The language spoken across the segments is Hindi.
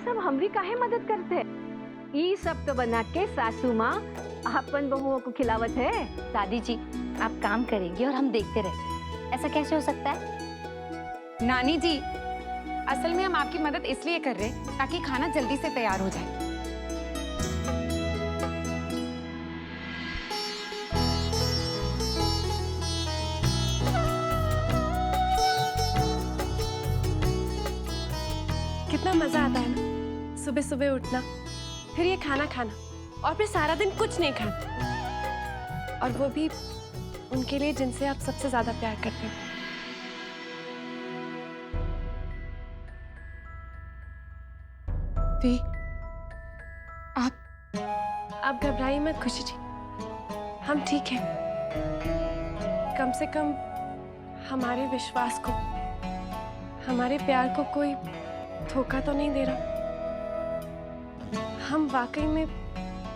सब हमरी काहे मदद करते? ये सब तो बना के सासू माँ अपन बहुओं को खिलावत है। दादी जी, आप काम करेंगे और हम देखते रहेंगे, ऐसा कैसे हो सकता है? नानी जी, असल में हम आपकी मदद इसलिए कर रहे हैं ताकि खाना जल्दी से तैयार हो जाए। कितना मजा आता है ना सुबह सुबह उठना, फिर ये खाना खाना और फिर सारा दिन कुछ नहीं खाना, और वो भी उनके लिए जिनसे आप सबसे ज्यादा प्यार करते हो। दी, आप घबराइए मत खुशी जी, हम ठीक हैं। कम से कम हमारे विश्वास को, हमारे प्यार को कोई धोखा तो नहीं दे रहा। हम वाकई में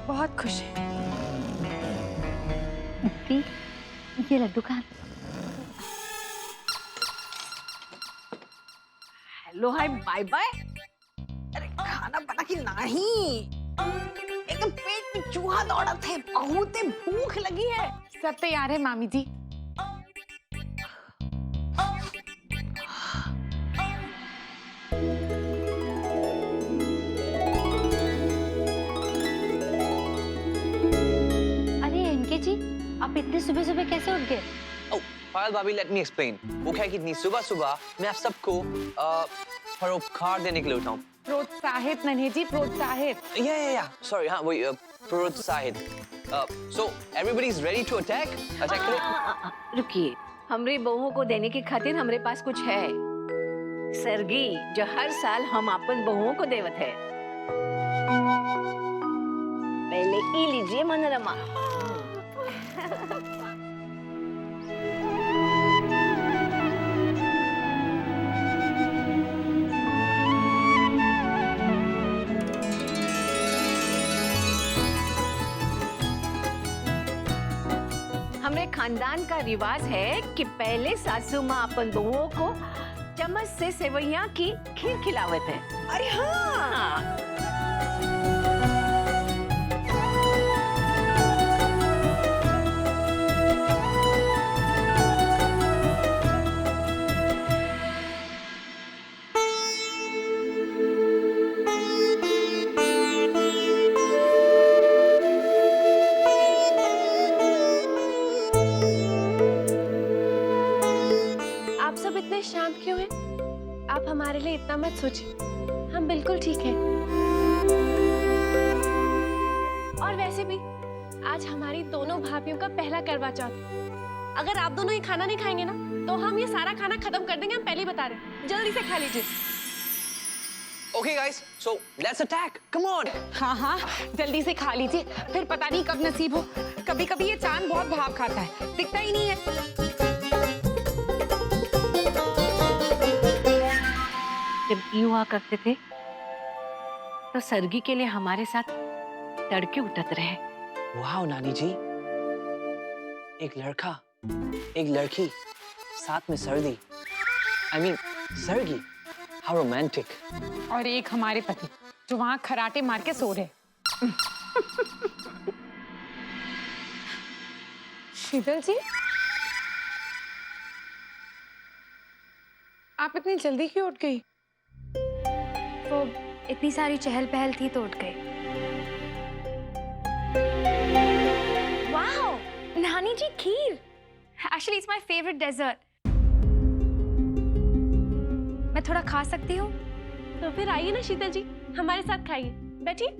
बहुत खुश हैं। दी, ये लड्डू खा। Hello hi bye bye. अरे खाना बना कि नहीं? एकदम पेट में चूहा दौड़त है, बहुत ही भूख लगी है। सब तैयार है मामी जी। अरे एनके जी, आप इतने सुबह सुबह कैसे उठ गए? Oh, पायल भाभी, let me explain. वो क्या है कि इतनी सुबह सुबह मैं आप सबको परोपकार देने के लिए उठाऊं। प्रोत्साहित नन्हे जी, प्रोत्साहित। Yeah. Sorry, हाँ वही प्रोत्साहित। So everybody is ready to attack? Attack करें? रुकिए, हमरे बहुओं को देने की खातिर हमरे पास कुछ है। सरगी जो हर साल हम अपन बहुओं को देवत है। पहले ई लीजिए मनोरमा। हमरे खानदान का रिवाज है कि पहले सासू माँ अपन बहुओं को चम्मच से सेवैया की खीर खिलावत है। अरे हाँ। आप सब इतने शांत क्यों हैं? आप हमारे लिए इतना मत सोचिए, हम बिल्कुल ठीक हैं। और वैसे भी आज हमारी दोनों भाभियों का पहला करवा चौथ है। अगर आप दोनों ये खाना नहीं खाएंगे ना, तो हम ये सारा खाना खत्म कर देंगे। हम पहले ही बता रहे हैं, जल्दी से खा लीजिए। Okay guys, so let's attack. Come on. हाँ, जल्दी से खा लीजिए, फिर पता नहीं कब नसीब हो। कभी कभी ये चांद बहुत भाव खाता है, दिखता ही नहीं है। जब ये हुआ करते थे तो सरगी के लिए हमारे साथ तड़के उठत रहे। Wow, नानी जी, एक लड़का, एक लड़की, साथ में सर्दी। I mean, sargi, how romantic. और एक हमारे पति जो वहां खराटे मार के सो रहे। शीतल जी, आप इतनी जल्दी क्यों उठ गई? वो इतनी सारी चहल पहल थी तो उठ गए। वाओ, नानी जी खीर। Actually it's my favourite dessert. मैं थोड़ा खा सकती हूँ? तो फिर आइए ना शीतल जी, हमारे साथ खाइए, बैठिए।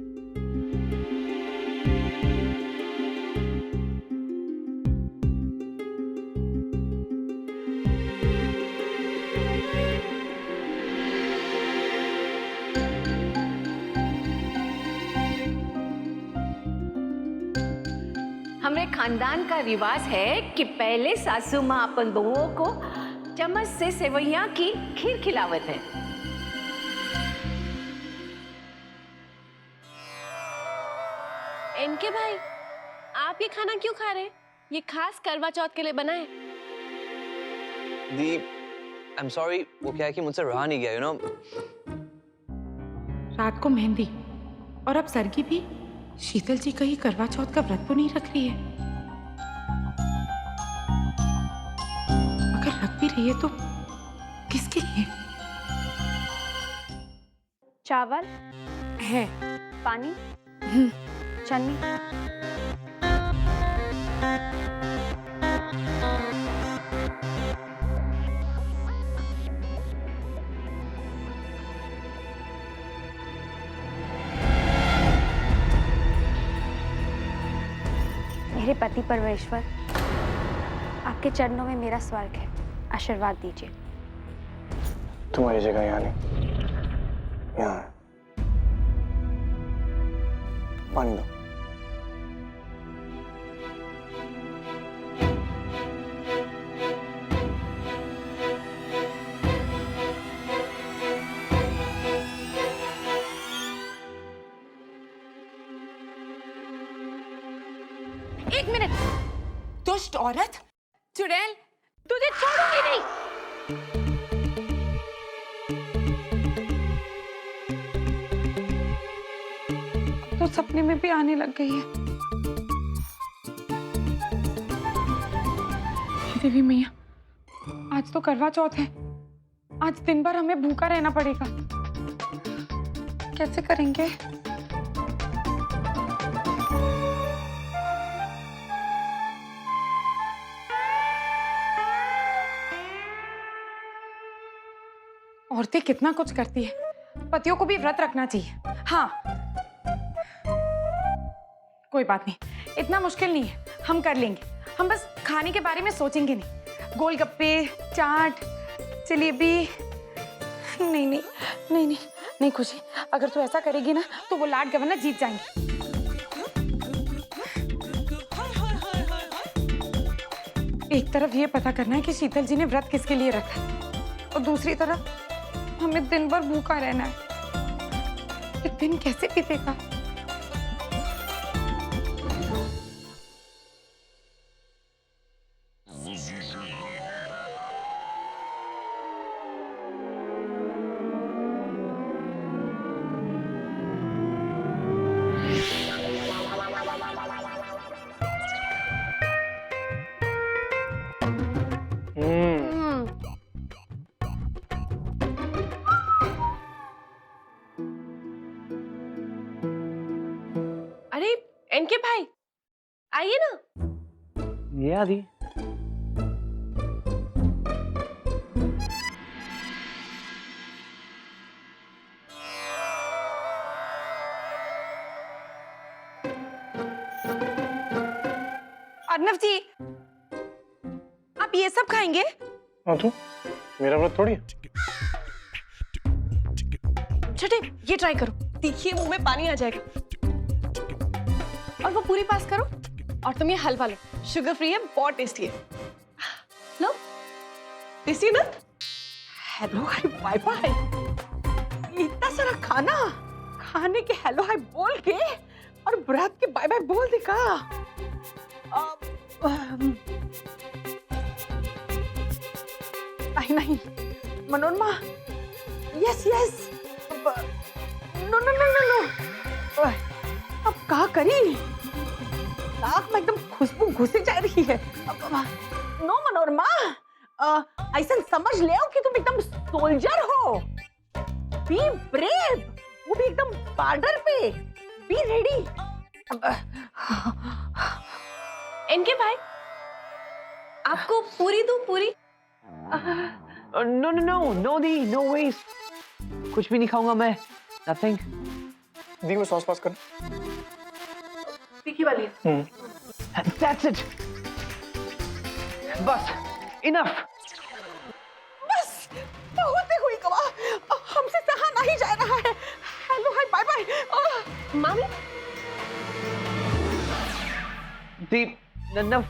हमरे खानदान का रिवाज है कि पहले सासू माँ अपन बहुओं को चम्मच से सेवैया की खीर खिलावत है। इनके भाई, आप ये खाना क्यों खा रहे हैं? ये खास करवा चौथ के लिए बना है। दी, I'm sorry, वो क्या है कि मुझसे रहा नहीं गया, you know. रात को मेहंदी, और अब सरगी भी। शीतल जी कहीं करवा चौथ का व्रत तो नहीं रख रही है? अगर रख भी रही है तो किसके लिए? चावल, है। पानी, चन्नी। मेरे पति परमेश्वर, आपके चरणों में मेरा स्वर्ग है, आशीर्वाद दीजिए। तुम्हारी जगह यहाँ नहीं, यहाँ है। पानी दो। एक मिनट, दुष्ट औरत, चुड़ैल, तुझे छोड़ूंगी नहीं। तो सपने में भी आने लग गई है। हे देवी मैया, आज तो करवा चौथ है। आज दिन भर हमें भूखा रहना पड़ेगा। कैसे करेंगे? औरतें कितना कुछ करती है, पतियों को भी व्रत रखना चाहिए। हाँ, कोई बात नहीं, इतना मुश्किल नहीं है, हम कर लेंगे। हम बस खाने के बारे में सोचेंगे नहीं। गोलगप्पे, चाट, जलेबी, नहीं नहीं नहीं नहीं नहीं खुशी, अगर तू ऐसा करेगी ना तो वो लाड गवर्नर जीत जाएंगे। एक तरफ ये पता करना है कि शीतल जी ने व्रत किसके लिए रखा है, और दूसरी तरफ हमें दिन भर भूखा रहना है। ये दिन कैसे बीतेगा? अरे इनके भाई, आइए ना। ये आदि। अर्नव जी, आप ये सब खाएंगे? हाँ तो मेरा व्रत थोड़ी है। छठे, ये ट्राई करो, देखिए मुंह में पानी आ जाएगा। और वो पूरी पास करो, और तुम ये हलवा लो, शुगर फ्री है, बहुत टेस्टी है। लो, टेस्टी ना? Hello hi bye bye. इतना सारा खाना खाने के हेलो हाय बोल के और व्रत के बाय बाय बोल दे का। नहीं नहीं Manorama, yes yes, no no no no no, अब क्या करी? नाक में एकदम खुशबू घुसे जा रही है। नो मनोरमा, ऐसा समझ ले कि तुम एकदम सोल्जर हो। बी ब्रेव, वो भी एकदम बॉर्डर पे। Be ready. इनके भाई, आपको पूरी दूं, पूरी? नो नो नो नो दी, नो वेस्ट। कुछ भी नहीं खाऊंगा मैं। नथिंग। दी वो सॉस पास कर। तीखी वाली। That's it. बस, enough. बस बहुत हुई गवा, हमसे सहा नहीं जा रहा है। Hello hi bye bye. मामी, दीप, नन्नव,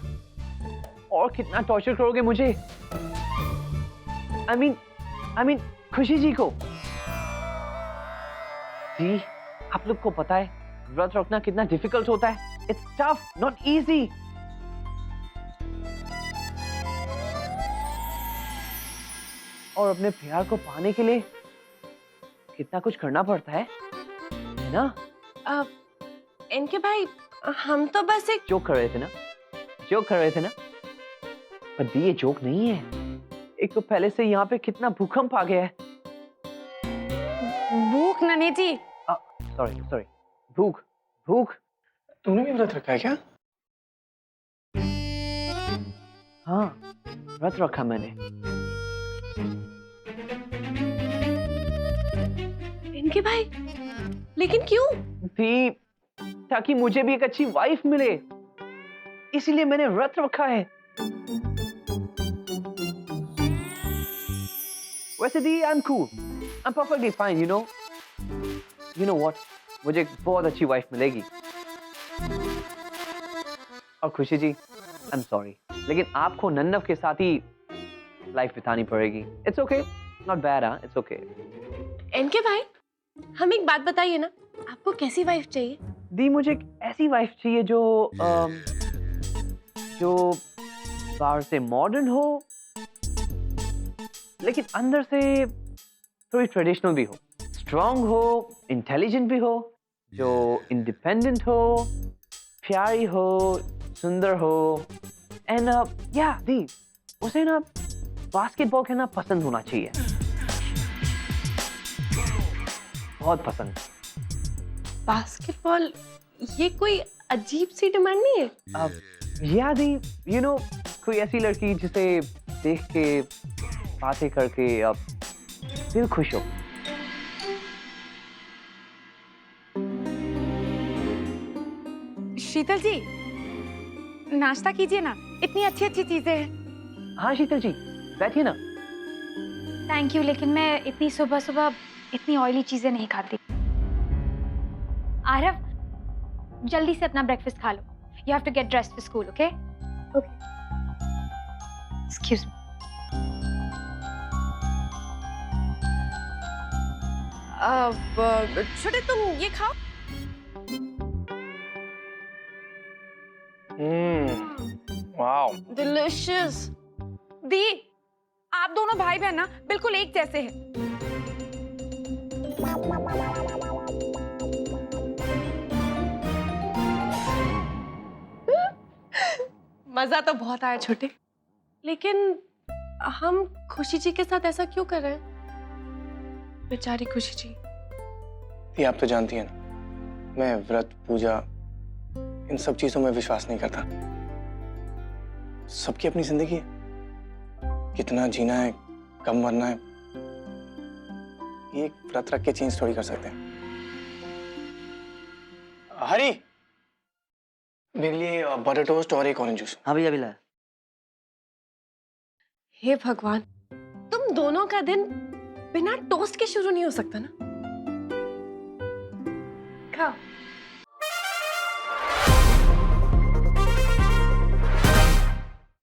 और कितना टॉर्चर करोगे मुझे? I mean, खुशी जी को। जी, आप लोग को पता है व्रत रखना कितना डिफिकल्ट होता है। It's tough, not easy. और अपने प्यार को पाने के लिए कितना कुछ करना पड़ता है। है ना? इनके भाई, हम तो बस एक जोक कर रहे थे ना? जोक कर रहे थे ना? पर दी ये जोक नहीं है। एक तो पहले से यहाँ पे कितना भूकंप आ गया है। भूख ननी जी। सॉरी सॉरी, भूख भूख। तुमने भी व्रत रखा है क्या? हाँ, व्रत रखा मैंने। इनके भाई, लेकिन क्यों? दी, ताकि मुझे भी एक अच्छी वाइफ मिले, इसीलिए मैंने व्रत रखा है। वैसे दी, I'm cool, I'm perfectly fine, you know what? मुझे एक बहुत अच्छी वाइफ मिलेगी। और खुशी जी, I'm sorry, लेकिन आपको नन्नव के साथ ही लाइफ बितानी पड़ेगी। It's okay, not bad, huh? It's okay. इनके भाई, हम एक बात बताइए ना, आपको कैसी वाइफ चाहिए? दी, मुझे एक ऐसी वाइफ चाहिए जो बाहर से मॉडर्न हो, लेकिन अंदर से थोड़ी ट्रेडिशनल भी हो, स्ट्रांग हो, इंटेलिजेंट भी हो, जो इंडिपेंडेंट हो, प्यारी हो, सुंदर हो, एंड या दी, उसे ना बास्केटबॉल खेलना पसंद होना चाहिए, बहुत पसंद। बास्केटबॉल, ये कोई अजीब सी डिमांड नहीं है? अब यादी, कोई ऐसी लड़की जिसे देख के, बातें करके अब दिल खुश हो। शीतल जी, नाश्ता कीजिए ना, इतनी अच्छी अच्छी चीजें हैं। हाँ शीतल जी, बैठिए ना। थैंक यू, लेकिन मैं इतनी सुबह सुबह इतनी ऑयली चीजें नहीं खाती। आरव, जल्दी से अपना ब्रेकफास्ट खा लो। You have to get dressed for school, okay? Okay. Excuse me. छोटे, तुम ये खाओ। वाओ। डिलिशियस। दी, आप दोनों भाई बहन ना बिल्कुल एक जैसे हैं। मजा तो बहुत आया छोटे, लेकिन हम खुशी जी के साथ ऐसा क्यों कर रहे हैं? बेचारी खुशी जी। ये आप तो जानती है ना, मैं व्रत पूजा इन सब चीजों में विश्वास नहीं करता। सबकी अपनी जिंदगी है, कितना जीना है, कब मरना है, ये एक व्रत रख के चेंज थोड़ी कर सकते हैं। हरी, मेरे लिए बटर टोस्ट और एक ऑरेंज जूस। हाँ भैया, बिला। हे भगवान, तुम दोनों का दिन बिना टोस्ट के शुरू नहीं हो सकता ना? खाओ।